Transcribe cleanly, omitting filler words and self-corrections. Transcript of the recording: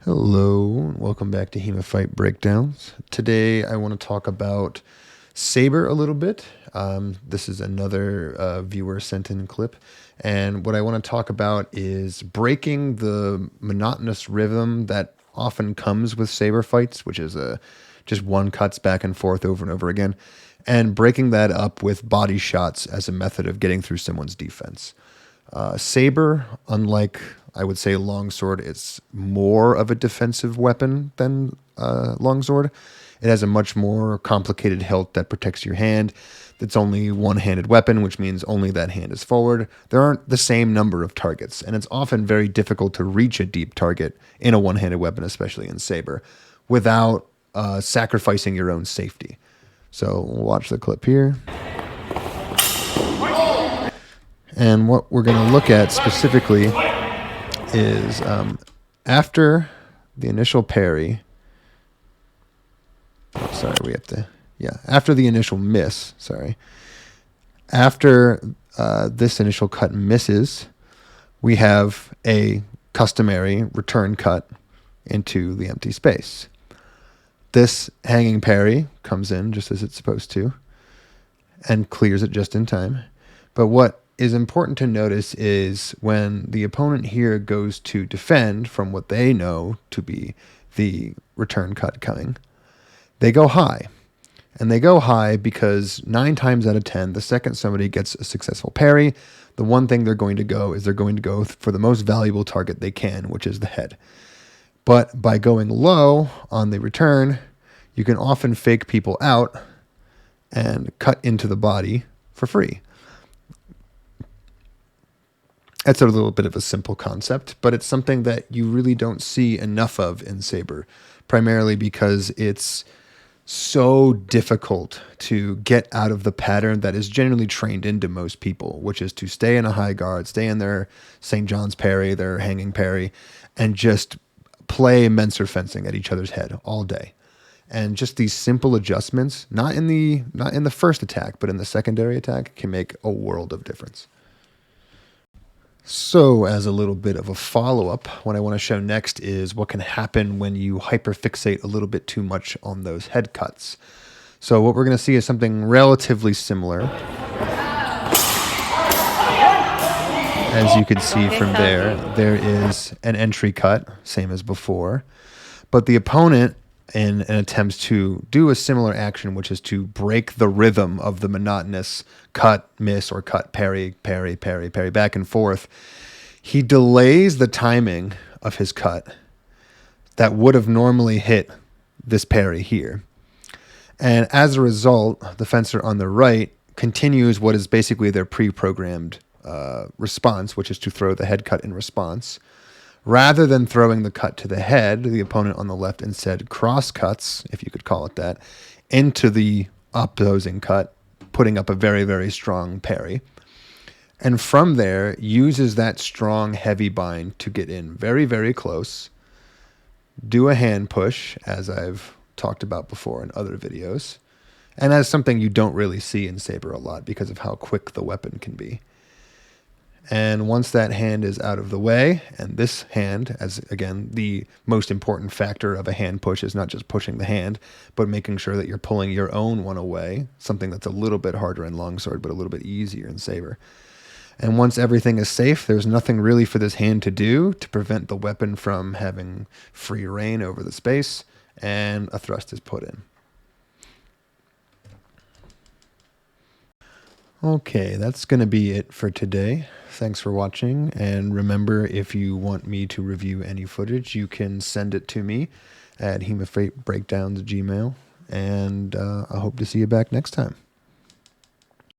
Hello, and welcome back to HEMAFightBreakdowns. Today I want to talk about Saber a little bit. This is another viewer sent in clip, and what I want to talk about is breaking the monotonous rhythm that often comes with Saber fights, which is just one cuts back and forth over and over again, and breaking that up with body shots as a method of getting through someone's defense. Saber, unlike I would say longsword, is more of a defensive weapon than longsword. It has a much more complicated hilt that protects your hand. It's only one-handed weapon, which means only that hand is forward. There aren't the same number of targets, and it's often very difficult to reach a deep target in a one-handed weapon, especially in Saber, without sacrificing your own safety. So we'll watch the clip here. And what we're going to look at specifically is after the initial parry. After the initial miss, after this initial cut misses, we have a customary return cut into the empty space. This hanging parry comes in just as it's supposed to and clears it just in time. But what is important to notice is when the opponent here goes to defend from what they know to be the return cut coming, they go high. And they go high because 9 times out of 10, the second somebody gets a successful parry, the one thing they're going to go for the most valuable target they can, which is the head. But by going low on the return, you can often fake people out and cut into the body for free. That's a little bit of a simple concept, but it's something that you really don't see enough of in Saber, primarily because it's so difficult to get out of the pattern that is generally trained into most people, which is to stay in a high guard, stay in their St. John's parry, their hanging parry, and just play Menser fencing at each other's head all day. And just these simple adjustments, not in the first attack, but in the secondary attack, can make a world of difference. So as a little bit of a follow-up, what I want to show next is what can happen when you hyperfixate a little bit too much on those head cuts. So what we're going to see is something relatively similar. As you can see from there is an entry cut, same as before. But the opponent, in an attempt to do a similar action, which is to break the rhythm of the monotonous cut, miss, or cut, parry, parry, parry, parry, back and forth, he delays the timing of his cut that would have normally hit this parry here. And as a result, the fencer on the right continues what is basically their pre-programmed response, which is to throw the head cut in response. Rather than throwing the cut to the head, the opponent on the left instead cross cuts, if you could call it that, into the opposing cut, putting up a very, very strong parry. And from there, uses that strong, heavy bind to get in very, very close, do a hand push, as I've talked about before in other videos, and as something you don't really see in Saber a lot because of how quick the weapon can be. And once that hand is out of the way, and this hand, as again, the most important factor of a hand push is not just pushing the hand, but making sure that you're pulling your own one away, something that's a little bit harder in longsword, but a little bit easier in Saber. And once everything is safe, there's nothing really for this hand to do to prevent the weapon from having free reign over the space, and a thrust is put in. Okay, that's going to be it for today. Thanks for watching, and remember, if you want me to review any footage, you can send it to me at HEMAFightBreakdowns@gmail.com, and I hope to see you back next time.